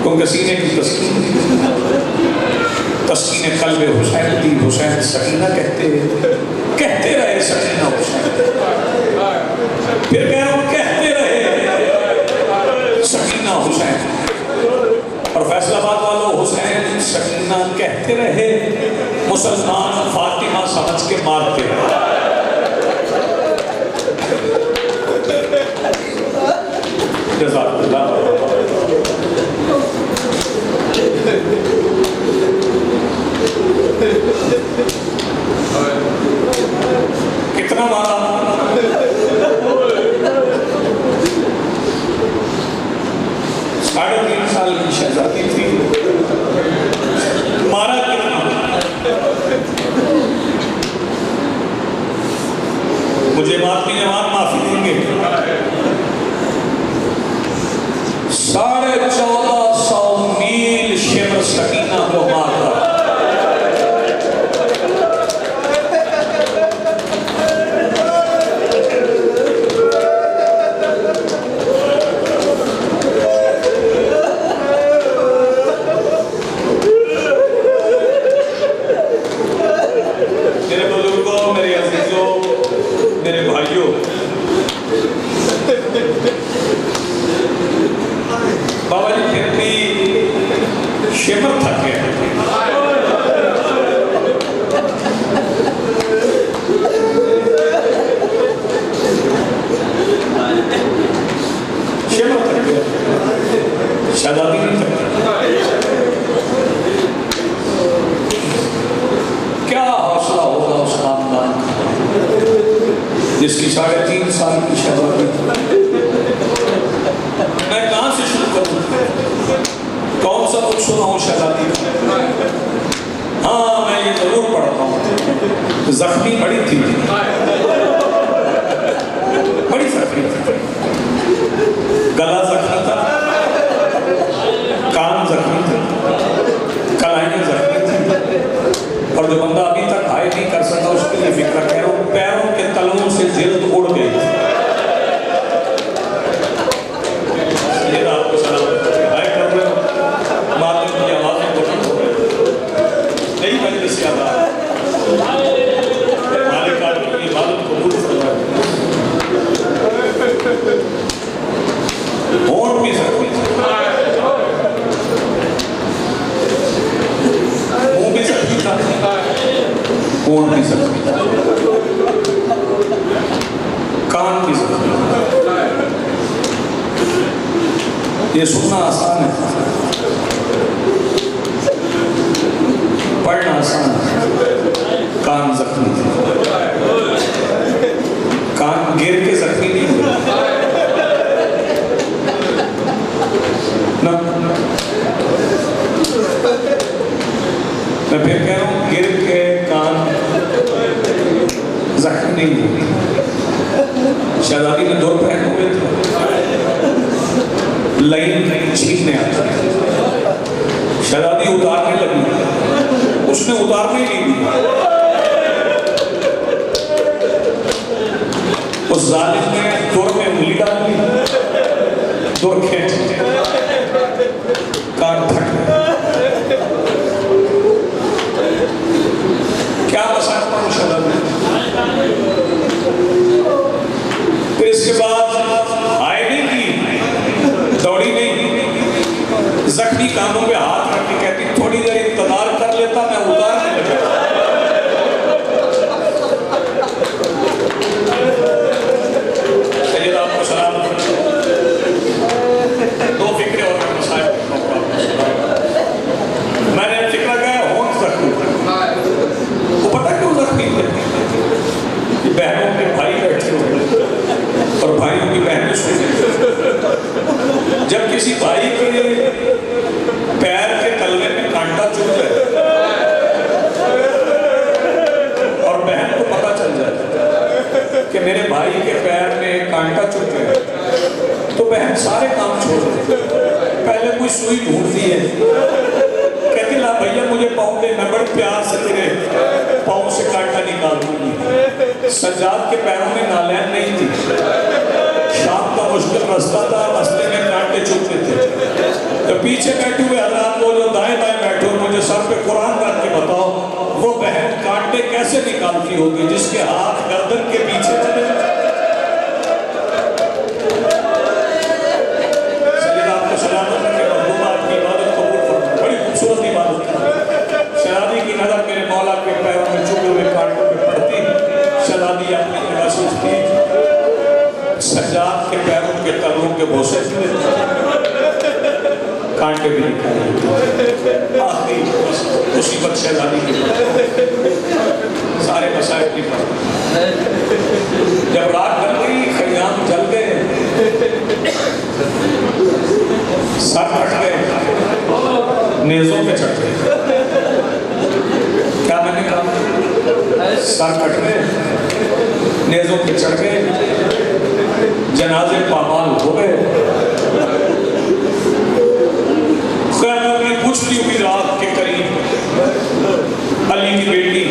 کیونکہ سینے کی تسکین قلب حسین تھی. حسین سکینہ کہتے رہے سکینہ حسین، پھر کہہ رہا ہوں کہتے رہے سکینہ حسین. اور فیصل آباد والوں حسین سکینہ کہتے رہے، مسلمان فاطمہ سمجھ کے مارتے رہے. جزاک اللہ. کتنا مارا؟ ساڑھے 3 سال کی شہزادی تھی، مارا کتنا؟ مجھے ماتمی نمان معافی دیں گے، 1450 میل شمر سکینہ کو مارا. میرے بزرگوں، میرے عزیزوں، میرے بھائیوں، بابا جی پھر بھی شمر تھک گئے. شمر تھک گئے، شہزادی نہیں تھک گئے. کیا حوصلہ ہوگا اس خاندان کا جس کی 3.5 سال کی شہزادی. میں کہاں سے شروع کروں؟ کون سا کچھ سناؤں شہزادی کا؟ ہاں میں یہ ضرور پڑھتا ہوں، زخمی بڑی تھی، بڑی زخمی تھی. گلا زخمی تھا، کان زخمی تھا، کلائیں زخمی تھی. اور جو بندہ ابھی تک ہائے نہیں کر سکتا اس کے لیے فکر کہہ رہا ہوں، پیروں کے تلوں سے جلد اڑ گئی تھی. یہ آپ کو سلام ہائے کر رہے ہو، ماتم کی آوازیں بلند ہو رہے نئی مجلس یاد آ مالکان کی عبادت قبول فرمائے. ہونٹ بھی زخمی تھا، منہ بھی زخمی تھا، ہونٹ بھی زخمی تھا، کان بھی زخمی تھا. یہ سننا آسان ہے، پڑھنا آسان ہے. کان زخمی تھا، کان گر کے زخمی نہیں ہوئے میں پھر کہہ رہا ہوں، گر کے کان زخمی نہیں ہوئے. شہزادی نے 2 پہن ہوئے تھے، لائن چھیننے آتا ہے. شہزادی اتارنے لگی، اس نے اتارنے ہی نہیں دیا۔ اس ظالم نے دور میں انگلی ڈال دی، دور کھینچ کان پھٹ گیا۔ کیا مسائل پر مشاہدہ دیا؟ پھر اس کے بعد آئے نہیں کی، دوڑی نہیں، زخمی کانوں پہ ہاتھ رکھ کے کہتی تھوڑی دیر انتظار کر لیتا میں اتارنے لگا۔ سید آپ کو سلام دو فکرے اور مسائل میں نے فکرہ کہا ہونٹ زخمی، وہ پتہ کیوں زخمی تھے؟ کہ بہنوں کے بھائی بیٹھے ہوئے اور بھائیوں کی بہنیں سوئے۔ جب کسی بھائی کے پیر کے تلوے میں کانٹا چبھ جائے اور بہن کو پتہ چل جائے کہ میرے بھائی کے پیر میں کانٹا چبھ گیا تو بہن سارے کام چھوڑ دے، پہلے کوئی سوئی ڈھونڈتی ہے، کہتی لا بھیا مجھے پاؤں دے، میں بڑے پیار سے تیرے پاؤں سے کانٹا نکال دوں گی۔ سجاد کے پیروں میں نالین نہیں تھی، شام کا مشکل رستہ تھا، رستے میں کانٹے چبھتے تھے، تو پیچھے بیٹھے ہوئے حضرات وہ جو دائیں بائیں بیٹھے ہوئے مجھے سر پہ قرآن رکھ کے بتاؤ وہ بہن کانٹے کیسے نکالتی ہوگی جس کے ہاتھ گردن کے پیچھے چلے جائیں۔ سید آپ کو سلامت رکھے، مرحوم آپ کی عبادت قبول فرمائے، بڑی خوبصورت عبادت کی۔ شہزادی کی نظر میرے مولا کے پیروں میں چبھے ہوئے کانٹوں پہ پڑتی، شہزادی اپنی جگہ سے اٹھتی، سجاد کے پیروں کے تلووں کے بوسے کانٹے بھی نکالے، آخری مصیبت شہزادی کی سارے مسائل کی پر۔ جب رات ڈل گئی، خیام جل گئے، سر کٹ گئے، نیزوں پہ چڑھ گئے۔ کیا میں نے کہا؟ سر کٹ گئے، نیزوں پہ چڑھ گئے، جنازے پامال ہو گئے۔ قیامت میں پوچھتی ہوئی رات کے قریب علی کی بیٹی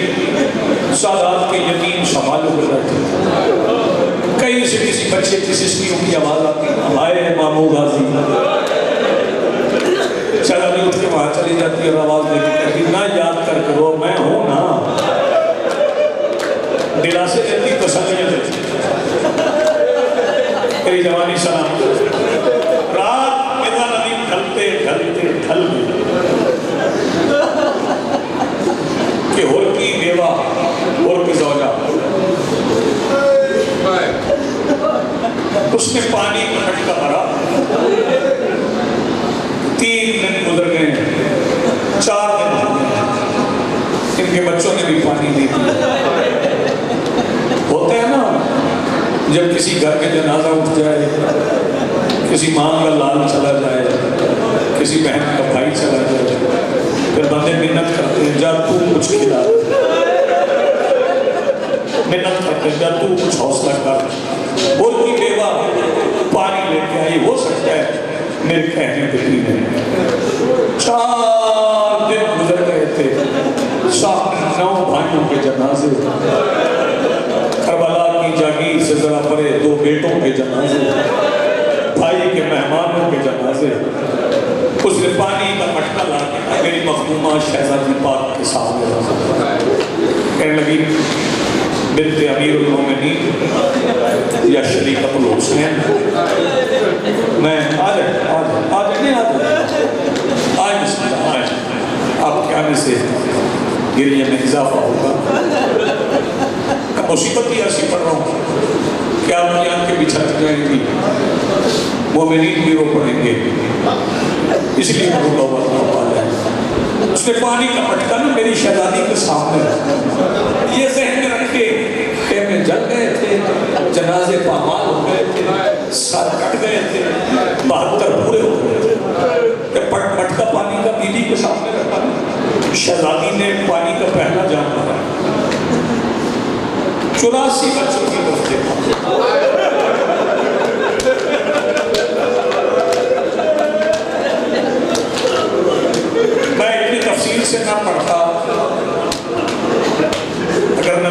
سادات کے یتیم سنبھالے ہوئے رہتے، کہیں سے کسی بچے کی سسکیوں کی آواز آتی، ہائے مامو غازی، شہزادی اٹھ کے وہاں چلی جاتی ہے اور آواز دے کے کہتی نہ یاد کر کے رو، میں ہوں نا، دلاسے دیتی، تسلیاں دیتی، تیری جوانی سلام۔ رات میرا نبی ڈھلتے ڈھلتے ڈھل گئی کہ ہور کی بیوہ ہور کی زوجہ، اس نے پانی کا مٹکا بھرا، 3 دن گزر گئے، 4 دن ہو گئے، ان کے بچوں نے بھی پانی نہیں دیا۔ ہوتا ہے نا جب کسی گھر میں جنازہ اٹھ جائے، کسی ماں کا لال چلا جائے، کسی بہن کا بھائی چلا جائے، پھر بندے منت کرتے ہیں جا تو کچھ کھلا، منت کرتے ہیں جا تو کچھ حوصلہ کر، اور کی بیوہ پانی لے کے آئی، ہو سکتا ہے میرے کہنے پہ بھی نہیں۔ 4 دن گزر گئے تھے، 9 بھائیوں کے جنازے، کربلا کی جاگیر سے ذرا پرے 2 بیٹوں کے جنازے، بھائی کے مہمانوں کے جنازے۔ اس نے پانی کا مٹکا لا کے میری مخدومہ شہزادی پاک کے سامنے کہنے لگی بنت امیر المومنین یا شریکۃ الحسین، میں آج نہیں آپ کے آنے سے گریے میں اضافہ ہوگا، مصیبت ہی ایسی پڑھ رہا ہوں کہ آپ کی آنکھیں بچھا جائیں گی، مومنین بھی رو پڑیں گے، اس لیے روکا ہوا نہ پا جائے۔ اس نے پانی کا مٹکا نا میری شہزادی کے سامنے رکھا، یہ ذہن میں رکھ کے کہ میں جل گئے تھے، جنازے پامال ہو گئے تھے، سر کٹ گئے تھے، 72 پورے ہو گئے تھے، مٹکا پانی کا بیوی کے سامنے رکھا، شہزادی نے پانی کا پہلا جام بھرا، 84 بچوں کی طرف دیکھا، میں اتنی تفصیل سے نہ پڑھتا